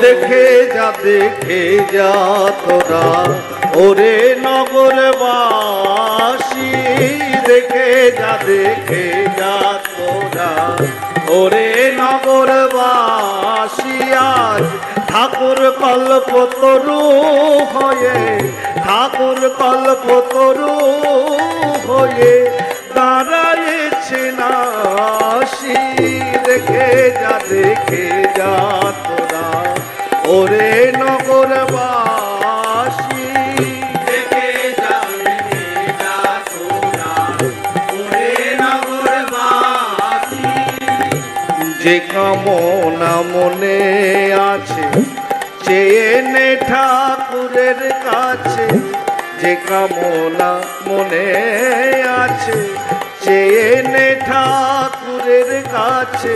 দেখে যা তোরা ওরে নগরবাসী, দেখে যা তোরা ওরে নগরবাসী। আজ ঠাকুর কল্পতরু হয়ে, ঠাকুর কল্পতরু হয়ে দাঁড়ায়েছে নাসি। দেখে যা তোরা ওরে নগরবাসী, দেখে যা তোরা ওরে নগরবাসী। যে কামনা মনে আছে চেয়ে নে ঠাকুরের কাছে, যে কামনা মনে আছে চেয়ে নে ঠাকুরের কাছে।